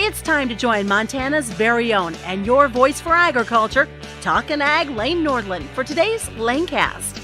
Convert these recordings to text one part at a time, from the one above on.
It's time to join Montana's very own and your voice for agriculture, Talkin' Ag Lane Nordland, for today's LaneCast.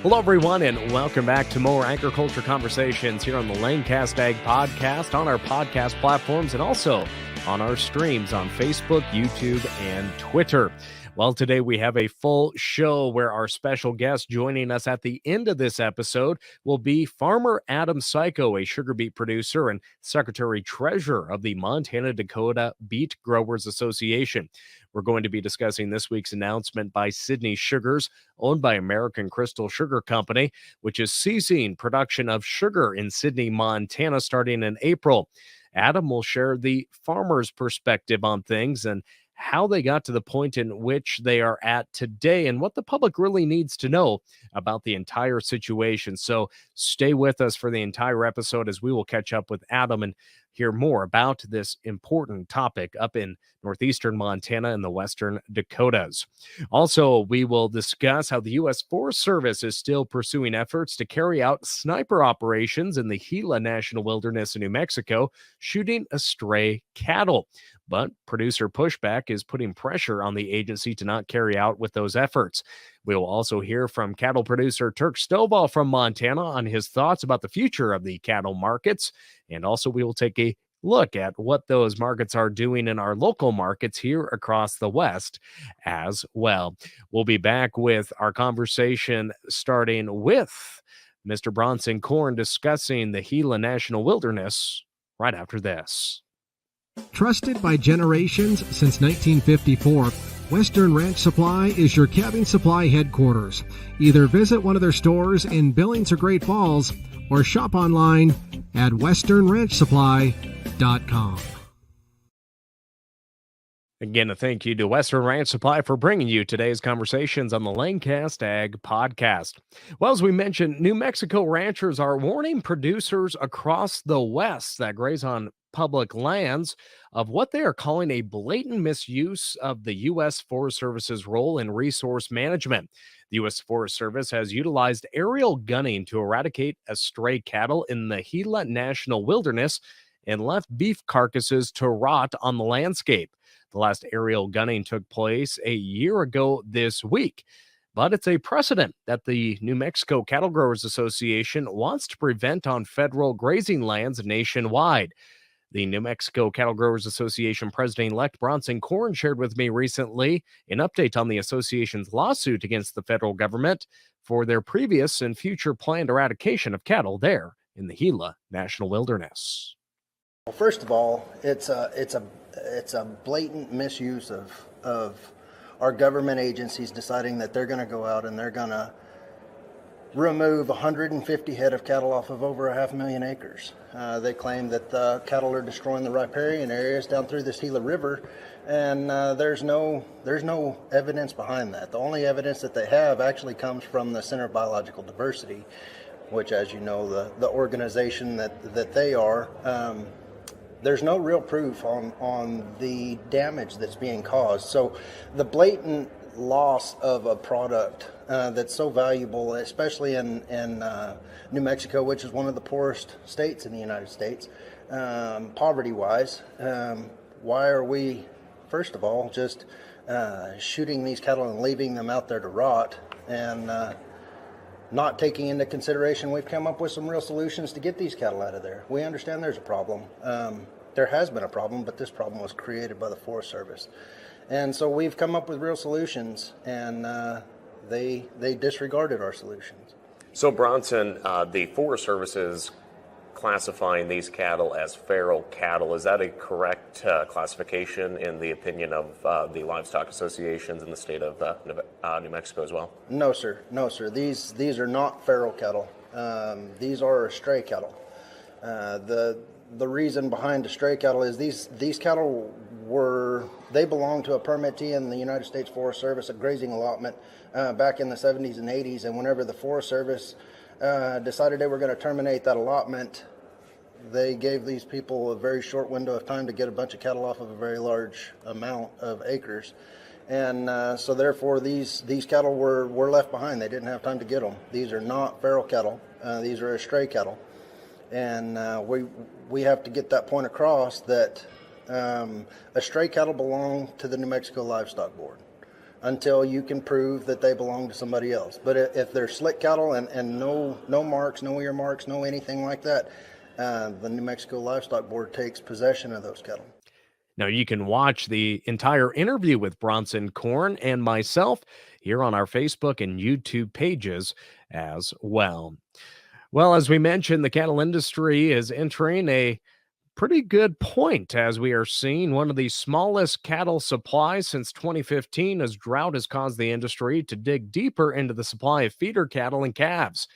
Hello, everyone, and welcome back to more agriculture conversations here on the LaneCast Ag Podcast, on our podcast platforms, and also on our streams on Facebook, YouTube, and Twitter. Well, today we have a full show where our special guest joining us at the end of this episode will be farmer Adam Cayko, a sugar beet producer and secretary-treasurer of the Montana-Dakota Beet Growers Association. We're going to be discussing this week's announcement by Sidney Sugars, owned by American Crystal Sugar Company, which is ceasing production of sugar in Sidney, Montana, starting in April. Adam will share the farmer's perspective on things and how they got to the point in which they are at today and what the public really needs to know about the entire situation. So stay with us for the entire episode as we will catch up with Adam and hear more about this important topic up in northeastern Montana and the western Dakotas. Also, we will discuss how the U.S. Forest Service is still pursuing efforts to carry out sniper operations in the Gila National Wilderness in New Mexico, shooting estray cattle. But producer pushback is putting pressure on the agency to not carry out with those efforts. We will also hear from cattle producer Turk Stovall from Montana on his thoughts about the future of the cattle markets. And also we will take a look at what those markets are doing in our local markets here across the West as well. We'll be back with our conversation starting with Mr. Bronson Korn discussing the Gila National Wilderness right after this. Trusted by generations since 1954, Western Ranch Supply is your calving supply headquarters. Either visit one of their stores in Billings or Great Falls or shop online at westernranchsupply.com. Again, a thank you to Western Ranch Supply for bringing you today's conversations on the LaneCast Ag Podcast. Well, as we mentioned, New Mexico ranchers are warning producers across the West that graze on public lands of what they are calling a blatant misuse of the U.S. Forest Service's role in resource management. The U.S. Forest Service has utilized aerial gunning to eradicate estray cattle in the Gila National Wilderness and left beef carcasses to rot on the landscape. The last aerial gunning took place a year ago this week. But it's a precedent that the New Mexico Cattle Growers Association wants to prevent on federal grazing lands nationwide. The New Mexico Cattle Growers Association President-elect Bronson Korn shared with me recently an update on the association's lawsuit against the federal government for their previous and future planned eradication of cattle there in the Gila National Wilderness. Well, first of all, it's a blatant misuse of our government agencies deciding that they're going to go out and they're going to remove 150 head of cattle off of over 500,000 acres. They claim that the cattle are destroying the riparian areas down through this Gila River, and there's no evidence behind that. The only evidence that they have actually comes from the Center of Biological Diversity, which, as you know, the organization that they are. There's no real proof on the damage that's being caused. So the blatant loss of a product that's so valuable, especially in New Mexico, which is one of the poorest states in the United States, poverty-wise. Why are we, first of all, just shooting these cattle and leaving them out there to rot and not taking into consideration we've come up with some real solutions to get these cattle out of there? We understand there's a problem. There has been a problem, but this problem was created by the Forest Service. And so we've come up with real solutions, and they disregarded our solutions. So Bronson, the Forest Service is classifying these cattle as feral cattle. Is that a correct classification in the opinion of the livestock associations in the state of New Mexico as well? No, sir. No, sir. These are not feral cattle. These are stray cattle. The reason behind the stray cattle is these cattle belong to a permittee in the United States Forest Service, a grazing allotment back in the 70s and 80s. And whenever the Forest Service decided they were going to terminate that allotment, they gave these people a very short window of time to get a bunch of cattle off of a very large amount of acres. And so therefore these cattle were left behind. They didn't have time to get them. These are not feral cattle. These are estray cattle. And we have to get that point across that estray cattle belong to the New Mexico Livestock Board until you can prove that they belong to somebody else. But if they're slick cattle and no marks, no ear marks, no anything like that, the New Mexico Livestock Board takes possession of those cattle. Now, you can watch the entire interview with Bronson Korn and myself here on our Facebook and YouTube pages as well. Well, as we mentioned, the cattle industry is entering a pretty good point as we are seeing one of the smallest cattle supplies since 2015 as drought has caused the industry to dig deeper into the supply of feeder cattle and calves.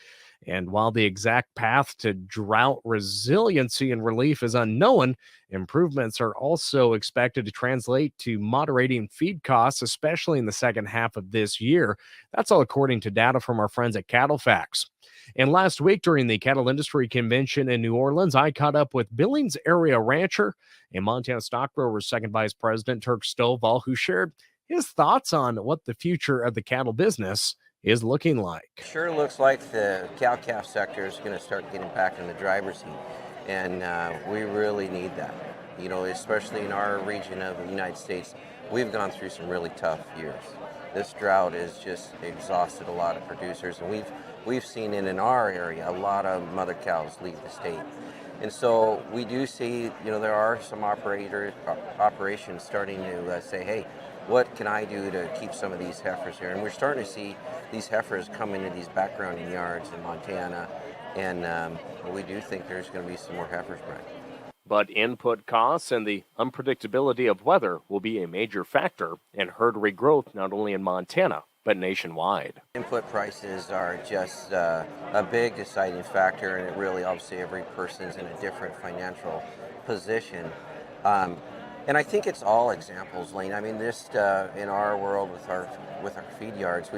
And while the exact path to drought resiliency and relief is unknown, improvements are also expected to translate to moderating feed costs, especially in the second half of this year. That's all according to data from our friends at Cattle Facts. And last week during the Cattle Industry Convention in New Orleans, I caught up with Billings area rancher and Montana Stock Growers Second Vice President Turk Stovall, who shared his thoughts on what the future of the cattle business is looking like. Sure looks like the cow-calf sector is going to start getting back in the driver's seat, and we really need that. You know, especially in our region of the United States, we've gone through some really tough years. This drought has just exhausted a lot of producers, and we've seen it in our area, a lot of mother cows leave the state. And so we do see, you know, there are some operations starting to say, hey, what can I do to keep some of these heifers here? And we're starting to see these heifers come into these backgrounding yards in Montana, and we do think there's going to be some more heifers bred. But input costs and the unpredictability of weather will be a major factor in herd regrowth not only in Montana, but nationwide. Input prices are just a big deciding factor, and it really, obviously, every person's in a different financial position. And I think it's all examples, Lane. I mean, just in our world with our feed yards,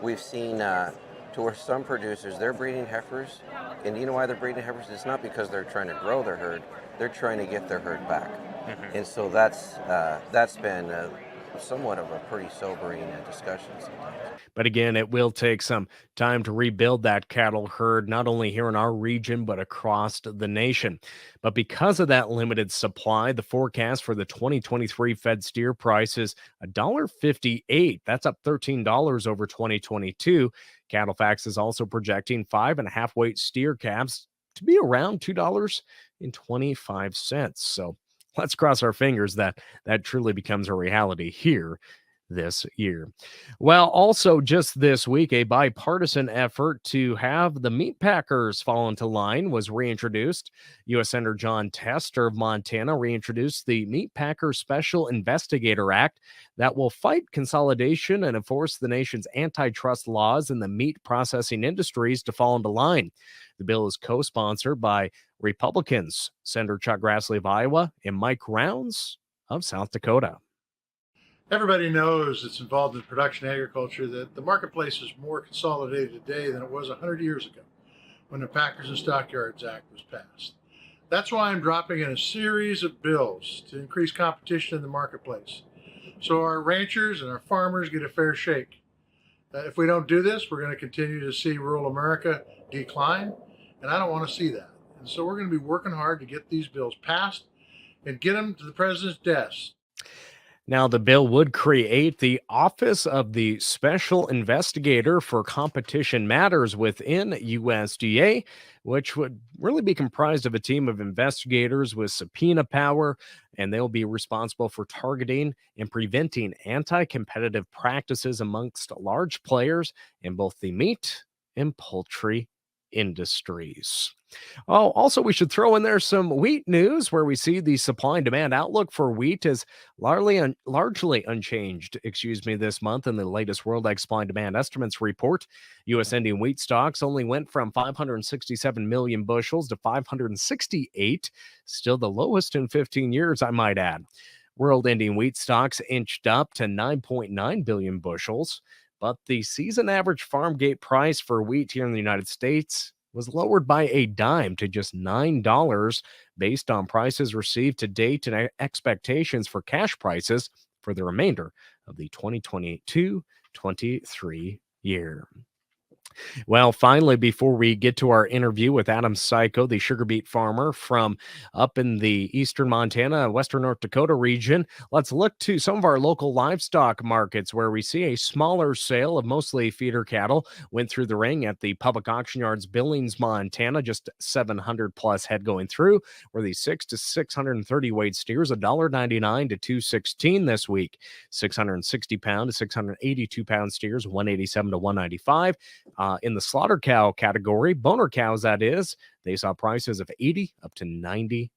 we've seen to where some producers, they're breeding heifers, and you know why they're breeding heifers? It's not because they're trying to grow their herd; they're trying to get their herd back. Mm-hmm. And so that's been somewhat of a pretty sobering discussion sometimes. But again, it will take some time to rebuild that cattle herd, not only here in our region, but across the nation. But because of that limited supply, the forecast for the 2023 fed steer price is $1.58. That's up $13 over 2022. Cattle Facts is also projecting 5.5 weight steer calves to be around $2.25. So let's cross our fingers that truly becomes a reality here this year. Well, also just this week, a bipartisan effort to have the meat packers fall into line was reintroduced. U.S. Senator John Tester of Montana reintroduced the Meat Packers Special Investigator Act that will fight consolidation and enforce the nation's antitrust laws in the meat processing industries to fall into line. The bill is co-sponsored by Republicans, Senator Chuck Grassley of Iowa and Mike Rounds of South Dakota. Everybody knows that's involved in production agriculture that the marketplace is more consolidated today than it was 100 years ago when the Packers and Stockyards Act was passed. That's why I'm dropping in a series of bills to increase competition in the marketplace, so our ranchers and our farmers get a fair shake. If we don't do this, we're going to continue to see rural America decline, and I don't want to see that. And so we're going to be working hard to get these bills passed and get them to the president's desk. Now, the bill would create the Office of the Special Investigator for Competition Matters within USDA, which would really be comprised of a team of investigators with subpoena power, and they'll be responsible for targeting and preventing anti-competitive practices amongst large players in both the meat and poultry industries. Oh, also, we should throw in there some wheat news where we see the supply and demand outlook for wheat is largely unchanged, this month in the latest World Ag Supply and Demand Estimates report. U.S. ending wheat stocks only went from 567 million bushels to 568, still the lowest in 15 years, I might add. World ending wheat stocks inched up to 9.9 billion bushels, but the season average farm gate price for wheat here in the United States was lowered by a dime to just $9 based on prices received to date and expectations for cash prices for the remainder of the 2022-23 year. Well, finally, before we get to our interview with Adam Cayko, the sugar beet farmer from up in the eastern Montana, western North Dakota region, let's look to some of our local livestock markets where we see a smaller sale of mostly feeder cattle went through the ring at the public auction yards, Billings, Montana, just 700 plus head going through, where the 6 to 630 weight steers $1.99 to $2.16 this week. 660 pound to 682 pound steers, $187 to $195. In the slaughter cow category, boner cows, that is, they saw prices of $80 up to $90.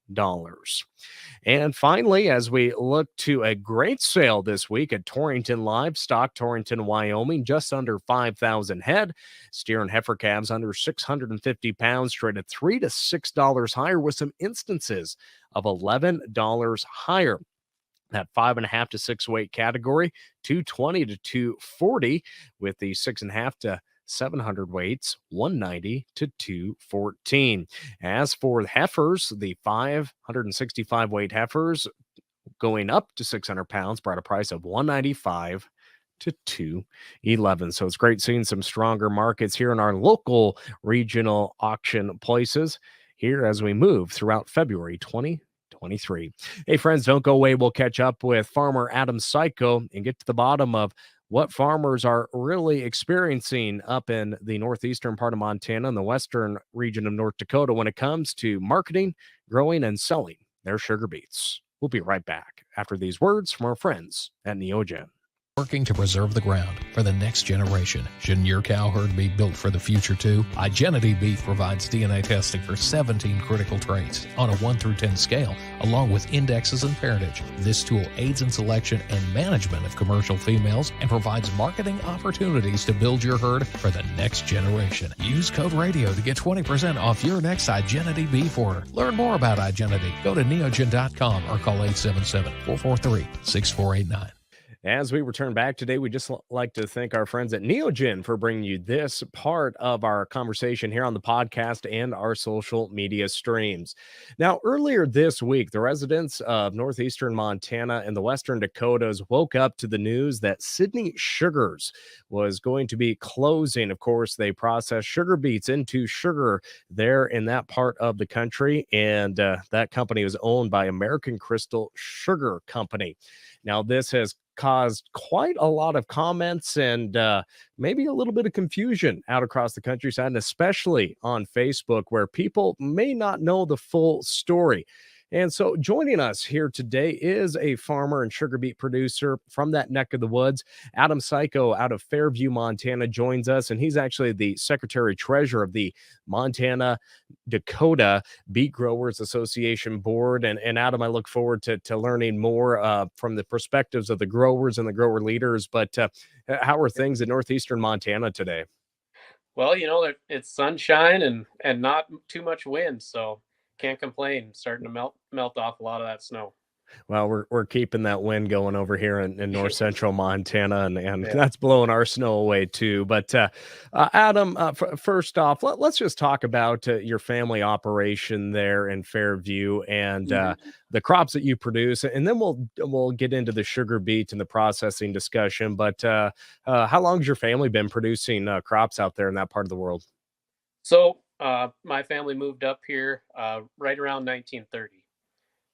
And finally, as we look to a great sale this week at Torrington Livestock, Torrington, Wyoming, just under 5,000 head. Steer and heifer calves under 650 pounds, traded $3 to $6 higher, with some instances of $11 higher. That 5.5 to 6 weight category, 220 to 240, with the 6.5 to 700 weights, 190 to 214. As for heifers, the 565 weight heifers going up to 600 pounds brought a price of 195 to 211. So it's great seeing some stronger markets here in our local regional auction places here as we move throughout February 2023. Hey friends, don't go away. We'll catch up with farmer Adam Cayko and get to the bottom of what farmers are really experiencing up in the northeastern part of Montana and the western region of North Dakota when it comes to marketing, growing, and selling their sugar beets. We'll be right back after these words from our friends at Neogen. Working to preserve the ground for the next generation. Shouldn't your cow herd be built for the future too? Igenity Beef provides DNA testing for 17 critical traits on a 1 through 10 scale, along with indexes and parentage. This tool aids in selection and management of commercial females and provides marketing opportunities to build your herd for the next generation. Use code RADIO to get 20% off your next Igenity Beef order. Learn more about Igenity. Go to neogen.com or call 877-443-6489. As we return back today, we just like to thank our friends at Neogen for bringing you this part of our conversation here on the podcast and our social media streams. Now, earlier this week, the residents of northeastern Montana and the western Dakotas woke up to the news that Sidney Sugars was going to be closing. Of course, they process sugar beets into sugar there in that part of the country, and that company is owned by American Crystal Sugar Company. Now, this has caused quite a lot of comments and maybe a little bit of confusion out across the countryside, and especially on Facebook, where people may not know the full story. And so joining us here today is a farmer and sugar beet producer from that neck of the woods. Adam Cayko out of Fairview, Montana joins us, and he's actually the secretary treasurer of the Montana Dakota Beet Growers Association board. And Adam, I look forward to learning more from the perspectives of the growers and the grower leaders. But how are things in northeastern Montana today? Well, it's sunshine and not too much wind, so can't complain. Starting to melt off a lot of that snow. Well, we're keeping that wind going over here in north central Montana, and that's blowing our snow away too. But Adam, first off, let's just talk about your family operation there in Fairview and the crops that you produce, and then we'll get into the sugar beet and the processing discussion. But how long has your family been producing crops out there in that part of the world? So my family moved up here right around 1930.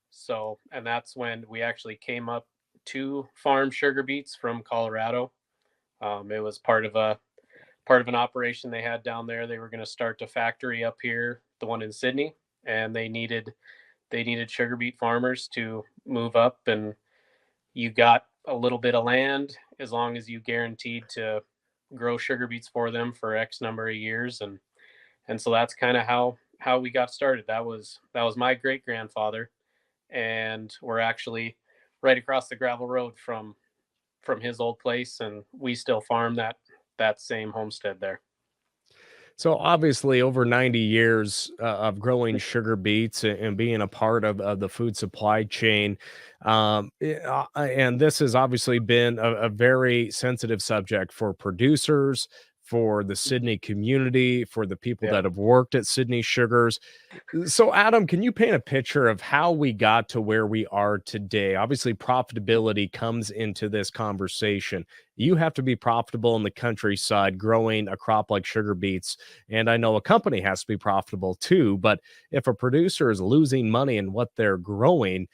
So, and that's when we actually came up to farm sugar beets from Colorado. It was part of an operation they had down there. They were going to start a factory up here, the one in Sidney, and they needed sugar beet farmers to move up, and you got a little bit of land as long as you guaranteed to grow sugar beets for them for X number of years. And so that's kind of how we got started. That was my great grandfather, and we're actually right across the gravel road from his old place, and we still farm that same homestead there. So obviously over 90 years of growing sugar beets and being a part of the food supply chain. And this has obviously been a very sensitive subject for producers, for the Sidney community, for the people Yeah. that have worked at Sidney Sugars. So, Adam, can you paint a picture of how we got to where we are today? Obviously, profitability comes into this conversation. You have to be profitable in the countryside growing a crop like sugar beets. And I know a company has to be profitable too. But if a producer is losing money in what they're growing,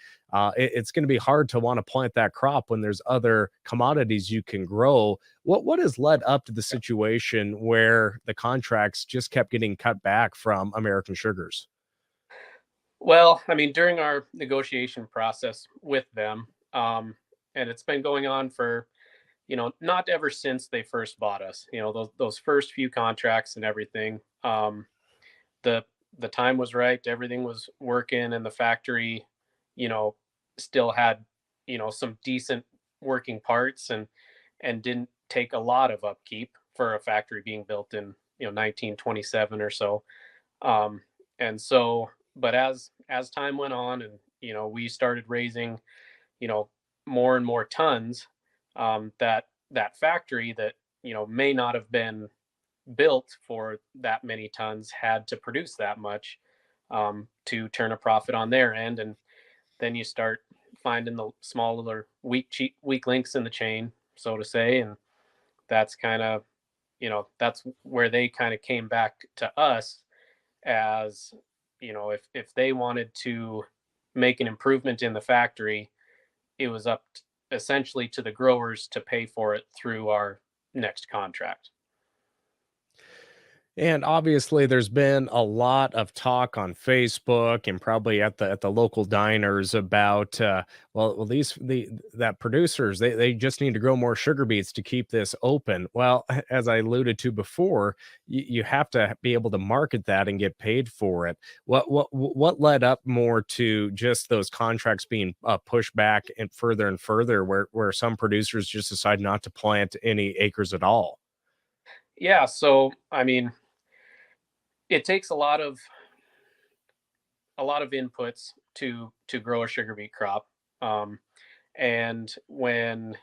it's going to be hard to want to plant that crop when there's other commodities you can grow. What has led up to the situation where the contracts just kept getting cut back from American Sugars? Well, I mean, during our negotiation process with them, and it's been going on for, not ever since they first bought us. Those first few contracts and everything. The the time was right. Everything was working, and the factory, you know, still had, some decent working parts, and didn't take a lot of upkeep for a factory being built in 1927 or so. And so, but as time went on, and we started raising, you know more and more tons, that factory that may not have been built for that many tons had to produce that much, to turn a profit on their end. And then you start finding the smaller weak links in the chain, so to say. And that's kind of, that's where they kind of came back to us, as if they wanted to make an improvement in the factory, it was up essentially to the growers to pay for it through our next contract. And obviously, there's been a lot of talk on Facebook and probably at the local diners about well these the that producers they just need to grow more sugar beets to keep this open. Well, as I alluded to before, you have to be able to market that and get paid for it. What led up more to just those contracts being pushed back and further, where some producers just decide not to plant any acres at all? Yeah, so I mean, it takes a lot of inputs to grow a sugar beet crop. um, and when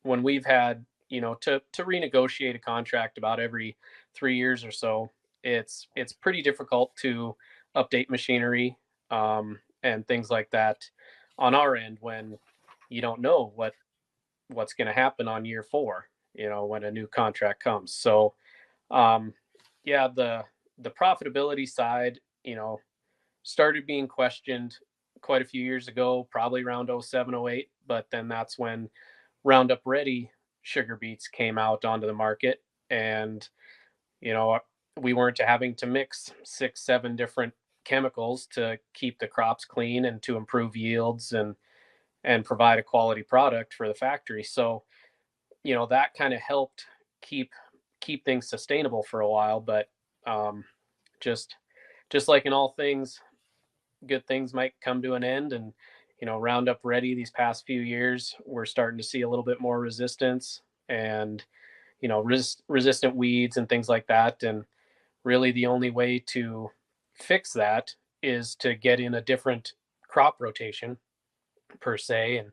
we've had, to renegotiate a contract about every 3 years or so, it's pretty difficult to update machinery, and things like that on our end, when you don't know what's going to happen on year 4, when a new contract comes. So, um, yeah, the profitability side, started being questioned quite a few years ago, probably around '07, '08. But then that's when Roundup Ready sugar beets came out onto the market, and you know we weren't having to mix 6, 7 different chemicals to keep the crops clean and to improve yields, and provide a quality product for the factory. So that kind of helped keep keep things sustainable for a while. But um, just just like in all things, good things might come to an end. And Roundup Ready these past few years, we're starting to see a little bit more resistance, and resistant weeds and things like that. And really, the only way to fix that is to get in a different crop rotation, per se. And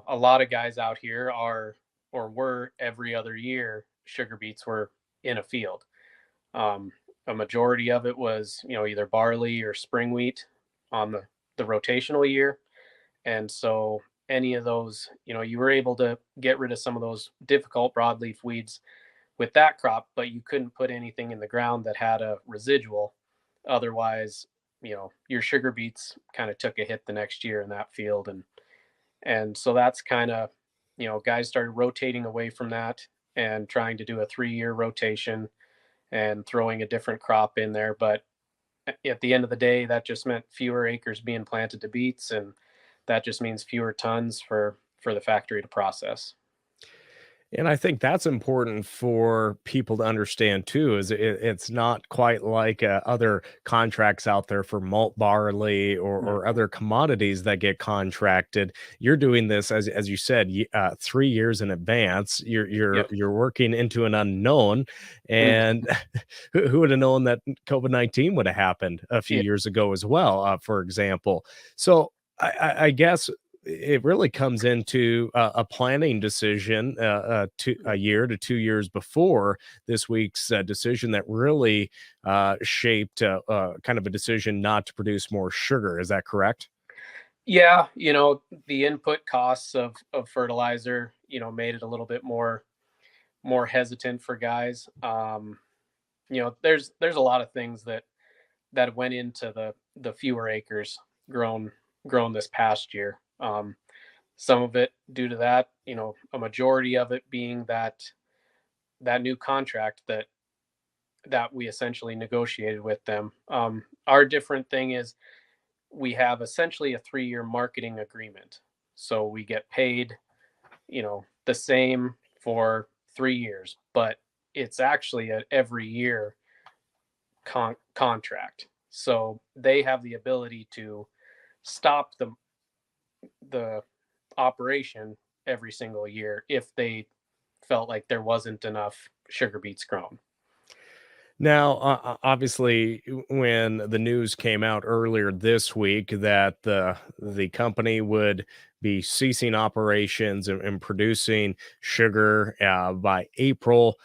a lot of guys out here are, or were, every other year sugar beets were in a field. um, a majority of it was either barley or spring wheat on the rotational year. And so any of those, you were able to get rid of some of those difficult broadleaf weeds with that crop, but you couldn't put anything in the ground that had a residual. Otherwise, your sugar beets kind of took a hit the next year in that field. And so that's kind of, guys started rotating away from that and trying to do a 3-year rotation and throwing a different crop in there. But at the end of the day, that just meant fewer acres being planted to beets, and that just means fewer tons for the factory to process. And I think that's important for people to understand too. Is it's not quite like other contracts out there for malt barley or other commodities that get contracted. You're doing this, as you said, 3 years in advance. Yep. You're working into an unknown, Mhm. and who would have known that COVID-19 would have happened a few Yeah. years ago as well, for example. So I guess it really comes into a planning decision a year to 2 years before this week's decision that really shaped kind of a decision not to produce more sugar. Is that correct? Yeah, the input costs of fertilizer, made it a little bit more hesitant for guys. There's a lot of things that went into the fewer acres grown this past year. Some of it due to that, a majority of it being that new contract that we essentially negotiated with them. Our different thing is we have essentially a 3-year marketing agreement. So we get paid, the same for 3 years, but it's actually an every year contract. So they have the ability to stop the operation every single year if they felt like there wasn't enough sugar beets grown. Now, obviously, when the news came out earlier this week that the company would be ceasing operations and producing sugar by April,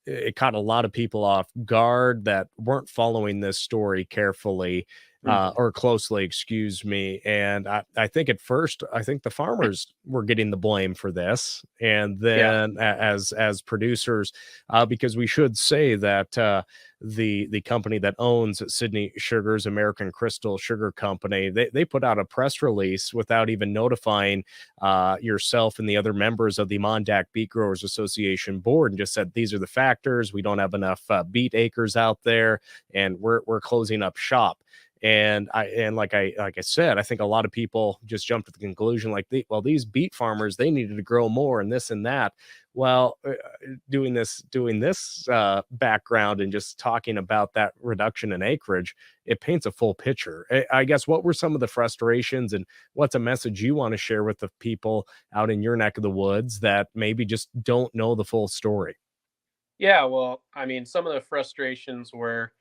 it caught a lot of people off guard that weren't following this story carefully. Or closely, excuse me. And I think at first, I think the farmers were getting the blame for this. And then as producers, because we should say that the company that owns Sidney Sugars, American Crystal Sugar Company, they put out a press release without even notifying yourself and the other members of the Mondack Beet Growers Association board, and just said, these are the factors. We don't have enough beet acres out there, and we're closing up shop. And like I said, I think a lot of people just jumped to the conclusion like, these beet farmers, they needed to grow more and this and that. Well, doing this background and just talking about that reduction in acreage, it paints a full picture. I guess, what were some of the frustrations, and what's a message you want to share with the people out in your neck of the woods that maybe just don't know the full story? Yeah, well, I mean, some of the frustrations were,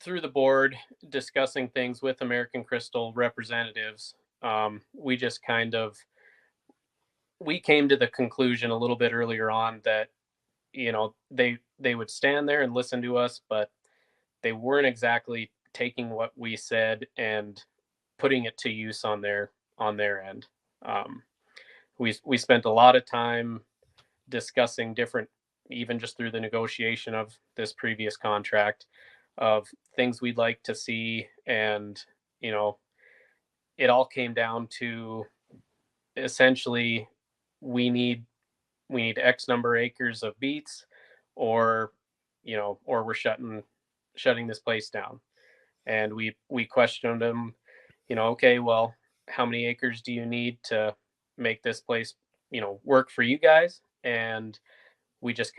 through the board discussing things with American Crystal representatives, we just we came to the conclusion a little bit earlier on that, they would stand there and listen to us, but they weren't exactly taking what we said and putting it to use on their end. We spent a lot of time discussing different, even just through the negotiation of this previous contract, of things we'd like to see. And, it all came down to essentially we need X number of acres of beets, or we're shutting this place down. And we questioned them, okay, well, how many acres do you need to make this place, work for you guys? And we just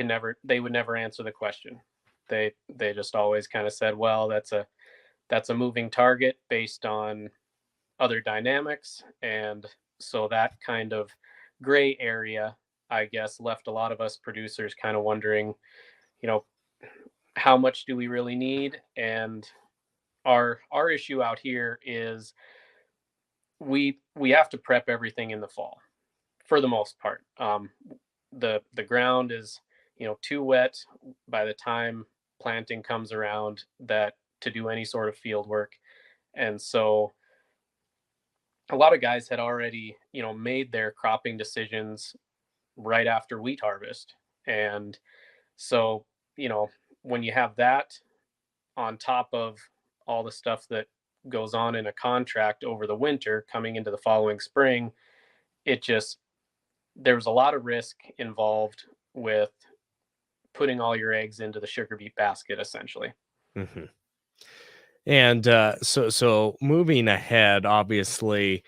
they would never answer the question. They just always kind of said, well, that's a moving target based on other dynamics. And so that kind of gray area, I guess, left a lot of us producers kind of wondering, how much do we really need? And our issue out here is we have to prep everything in the fall for the most part. The ground is, too wet by the time planting comes around that to do any sort of field work. And so a lot of guys had already, made their cropping decisions right after wheat harvest. And so, when you have that on top of all the stuff that goes on in a contract over the winter coming into the following spring, there was a lot of risk involved with putting all your eggs into the sugar beet basket, essentially. Mm-hmm. And so moving ahead, obviously,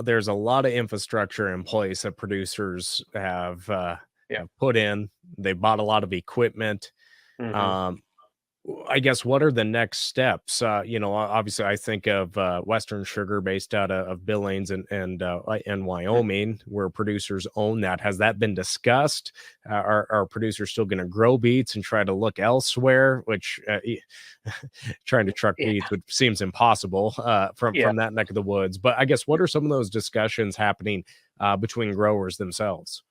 there's a lot of infrastructure in place that producers have put in. They bought a lot of equipment. Mm-hmm. I guess what are the next steps? Obviously, I think of Western Sugar based out of Billings and Wyoming, where producers own that. Has that been discussed? Are producers still going to grow beets and try to look elsewhere? Which trying to truck Yeah. beets, which seems impossible from Yeah. that neck of the woods. But I guess what are some of those discussions happening between growers themselves?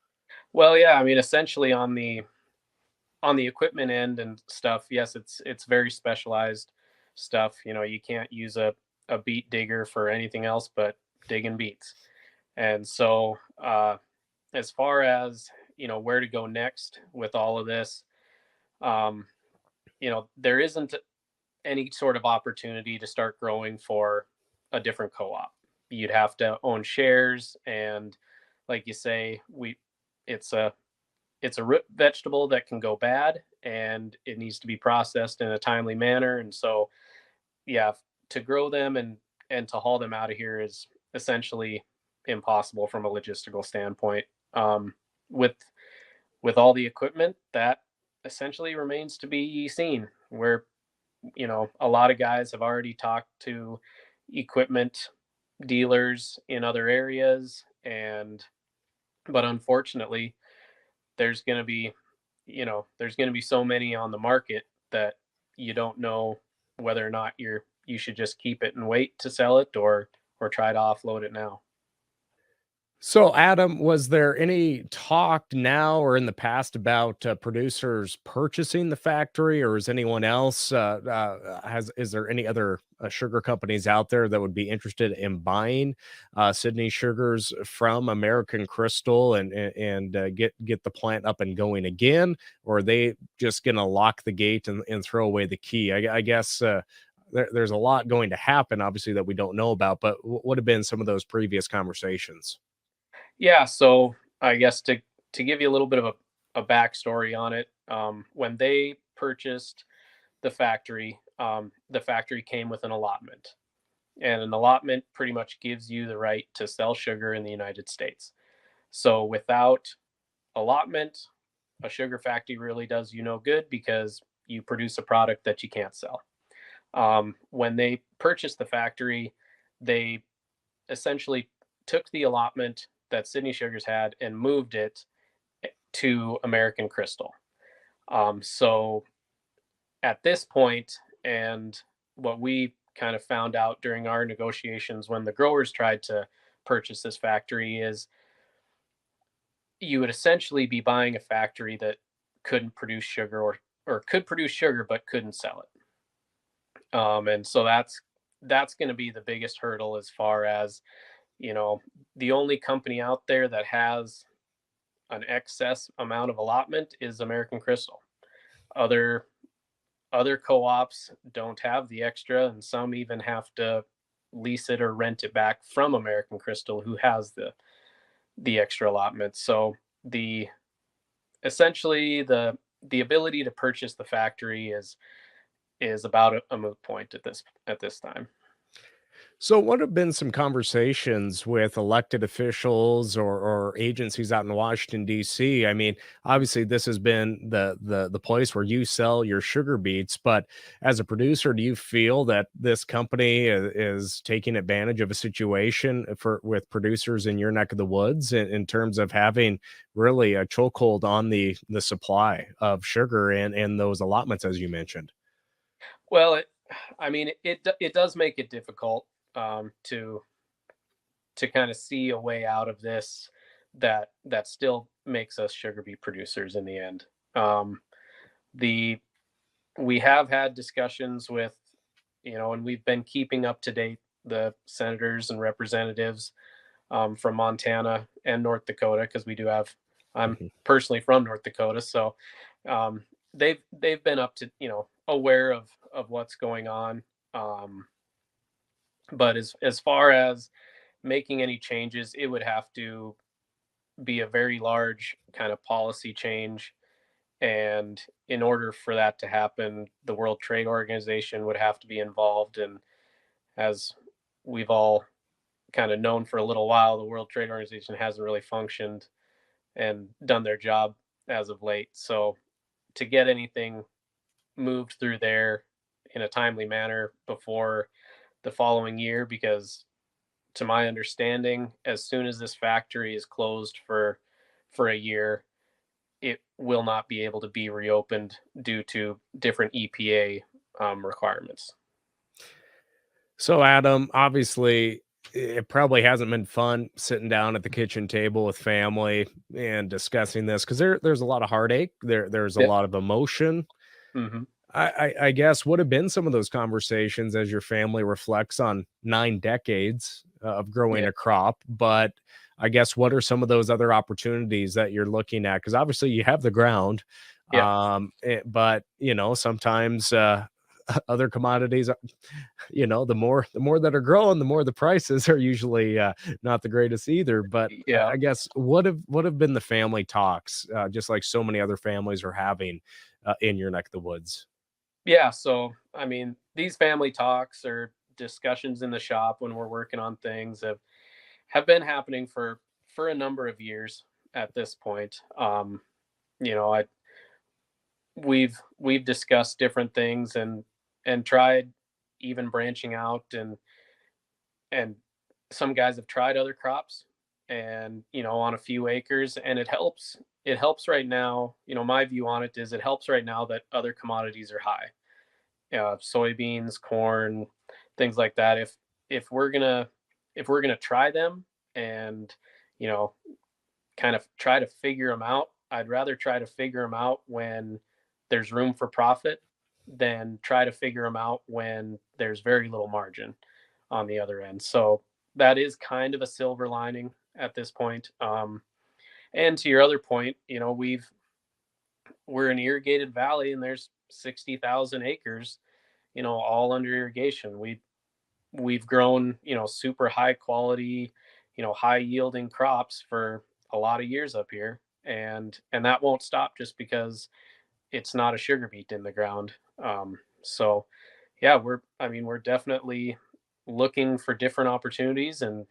Well, yeah, I mean, essentially on the equipment end and stuff, yes, it's very specialized stuff. You know, you can't use a beet digger for anything else but digging beets. And so, as far as where to go next with all of this, um, there isn't any sort of opportunity to start growing for a different co-op. You'd have to own shares, and like you say, it's a root vegetable that can go bad, and it needs to be processed in a timely manner. And so, yeah, to grow them and to haul them out of here is essentially impossible from a logistical standpoint. With all the equipment, that essentially remains to be seen. Where a lot of guys have already talked to equipment dealers in other areas, but unfortunately, there's going to be so many on the market that you don't know whether or not you should just keep it and wait to sell it, or try to offload it now. So, Adam, was there any talk now or in the past about producers purchasing the factory, or is anyone else is there any other sugar companies out there that would be interested in buying Sidney Sugars from American Crystal and get the plant up and going again, or are they just going to lock the gate and throw away the key? I guess. There's a lot going to happen, obviously, that we don't know about, but what have been some of those previous conversations? Yeah, so I guess to give you a little bit of a backstory on it, when they purchased the factory came with an allotment, and an allotment pretty much gives you the right to sell sugar in the United States. So without allotment, a sugar factory really does you no good, because you produce a product that you can't sell. When they purchased the factory, they essentially took the allotment that Sidney Sugars had and moved it to American Crystal. So at this point, and what we kind of found out during our negotiations when the growers tried to purchase this factory, is you would essentially be buying a factory that couldn't produce sugar, or could produce sugar but couldn't sell it. And so that's going to be the biggest hurdle, as far as the only company out there that has an excess amount of allotment is American Crystal. Other co-ops don't have the extra, and some even have to lease it or rent it back from American Crystal, who has the extra allotment. So essentially the ability to purchase the factory is about a moot point at this time. So, what have been some conversations with elected officials or agencies out in Washington D.C.? I mean, obviously, this has been the place where you sell your sugar beets. But as a producer, do you feel that this company is taking advantage of a situation with producers in your neck of the woods in terms of having really a chokehold on the supply of sugar and those allotments, as you mentioned? Well, it does make it difficult, to kind of see a way out of this that still makes us sugar beet producers in the end. The We have had discussions with, and we've been keeping up to date the senators and representatives from Montana and North Dakota, because I'm personally from North Dakota, so they've been up to aware of what's going on. But as far as making any changes, it would have to be a very large kind of policy change. And in order for that to happen, the World Trade Organization would have to be involved. And as we've all kind of known for a little while, the World Trade Organization hasn't really functioned and done their job as of late. So to get anything moved through there in a timely manner before the following year, because to my understanding, as soon as this factory is closed for a year, it will not be able to be reopened due to different EPA requirements. So, Adam, obviously, it probably hasn't been fun sitting down at the kitchen table with family and discussing this because there's a lot of heartache. There's a Yep. lot of emotion. Hmm. I guess what have been some of those conversations as your family reflects on 9 decades of growing Yeah. a crop? But I guess what are some of those other opportunities that you're looking at? Because obviously you have the ground, Yeah. but sometimes other commodities, the more that are growing, the more the prices are usually not the greatest either. But Yeah. I guess what have been the family talks, just like so many other families are having in your neck of the woods? Yeah. So, I mean, these family talks or discussions in the shop when we're working on things have been happening for a number of years at this point. I we've discussed different things and tried even branching out, and some guys have tried other crops, and on a few acres, and it helps right now. My view on it is it helps right now that other commodities are high, soybeans, corn, things like that. If we're gonna try them and you know kind of try to figure them out, I'd rather try to figure them out when there's room for profit than try to figure them out when there's very little margin on the other end. So that is kind of a silver lining at this point. And to your other point, we're an irrigated valley, and there's 60,000 acres, all under irrigation. We've grown, super high quality, high yielding crops for a lot of years up here, and that won't stop just because it's not a sugar beet in the ground. So yeah, we're definitely looking for different opportunities and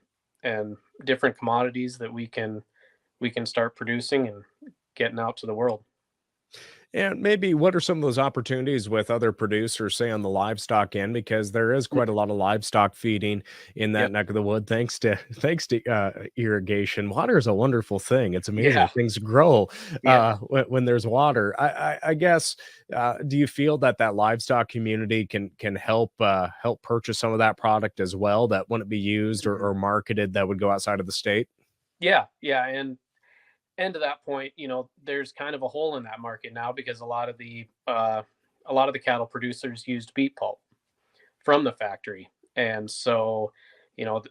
different commodities that we can start producing and getting out to the world. And maybe what are some of those opportunities with other producers, say on the livestock end, because there is quite a Mhm. lot of livestock feeding in that Yep. neck of the wood, thanks to irrigation. Water is a wonderful thing. It's amazing. Yeah. Things grow Yeah. when there's water. I guess. Do you feel that livestock community can help purchase some of that product as well that wouldn't be used Mhm. or marketed that would go outside of the state? Yeah. Yeah. And to that point, there's kind of a hole in that market now because a lot of the cattle producers used beet pulp from the factory, and so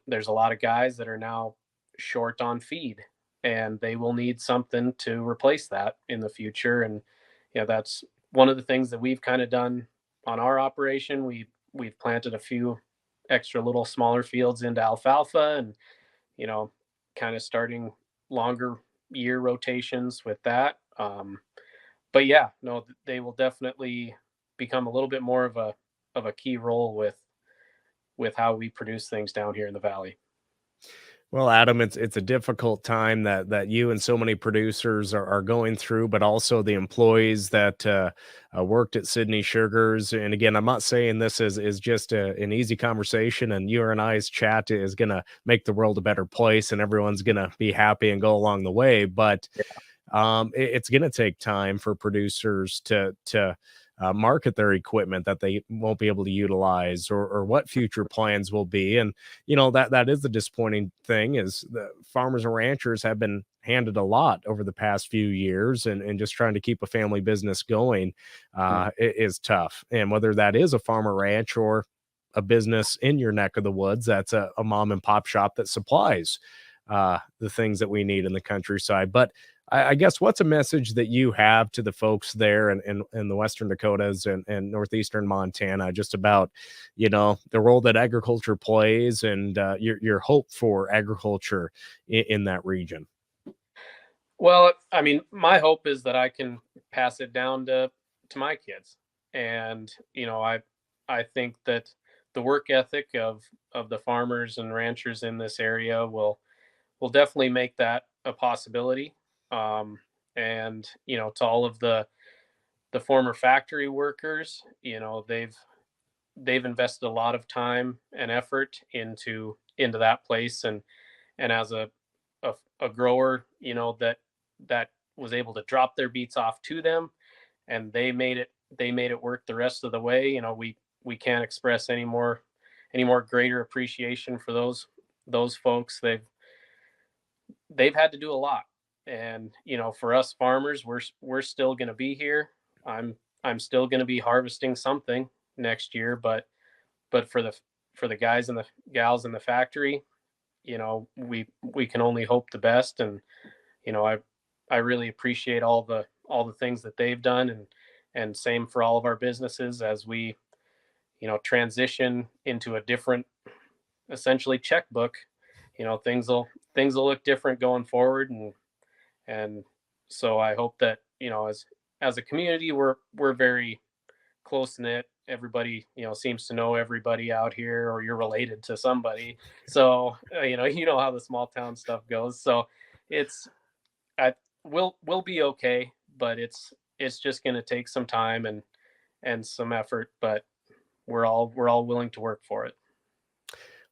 there's a lot of guys that are now short on feed, and they will need something to replace that in the future. And that's one of the things that we've kind of done on our operation. We've planted a few extra little smaller fields into alfalfa, and you know, kind of starting longer year rotations with that. But yeah, no, they will definitely become a little bit more of a key role with how we produce things down here in the valley. Well, Adam, it's a difficult time that you and so many producers are going through, but also the employees that worked at Sidney Sugars. And again, I'm not saying this is just an easy conversation, and you and I's chat is going to make the world a better place, and everyone's going to be happy and go along the way. But it's going to take time for producers to market their equipment that they won't be able to utilize, or what future plans will be. And that is the disappointing thing, is the farmers and ranchers have been handed a lot over the past few years, and just trying to keep a family business going Mm. is tough. And whether that is a farm or ranch or a business in your neck of the woods, that's a mom and pop shop that supplies the things that we need in the countryside. But I guess what's a message that you have to the folks there in the Western Dakotas and northeastern Montana, just about the role that agriculture plays, and your hope for agriculture in that region? Well, I mean, my hope is that I can pass it down to my kids, and I think that the work ethic of the farmers and ranchers in this area will definitely make that a possibility. And to all of former factory workers, they've invested a lot of time and effort into that place, and as a grower, that was able to drop their beets off to them, and they made it work the rest of the way. We can't express any more greater appreciation for those folks. They've had to do a lot, and for us farmers, we're still going to be here. I'm still going to be harvesting something next year, but for the guys and the gals in the factory, we can only hope the best. And I really appreciate all the things that they've done, and same for all of our businesses as we transition into a different, essentially, checkbook. Things will look different going forward, and so I hope that as a community, we're very close knit. Everybody seems to know everybody out here, or you're related to somebody, so how the small town stuff goes. So we'll be okay, but it's just going to take some time and some effort, but we're all willing to work for it.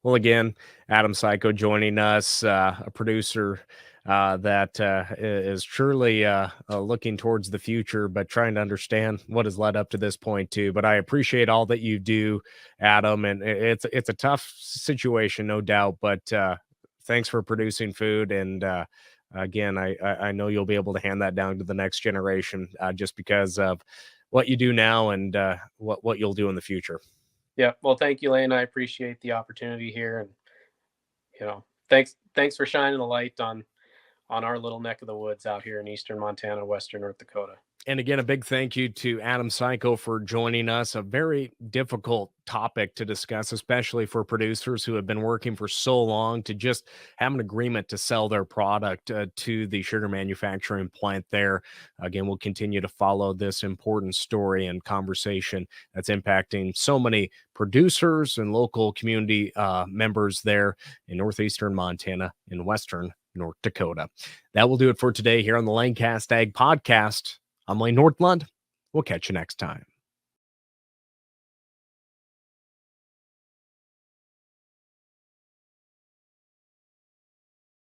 Well, again, Adam Cayko joining us, a producer that is truly looking towards the future, but trying to understand what has led up to this point too. But I appreciate all that you do, Adam, and it's a tough situation, no doubt. But thanks for producing food, and again, I know you'll be able to hand that down to the next generation, just because of what you do now and what you'll do in the future. Yeah, well, thank you, Lane. I appreciate the opportunity here, and thanks for shining a light on our little neck of the woods out here in eastern Montana, western North Dakota. And again, a big thank you to Adam Cayko for joining us. A very difficult topic to discuss, especially for producers who have been working for so long to just have an agreement to sell their product to the sugar manufacturing plant there. Again, we'll continue to follow this important story and conversation that's impacting so many producers and local community members there in northeastern Montana and western North Dakota. That will do it for today here on the LaneCast Ag Podcast. I'm Lane Nordlund. We'll catch you next time.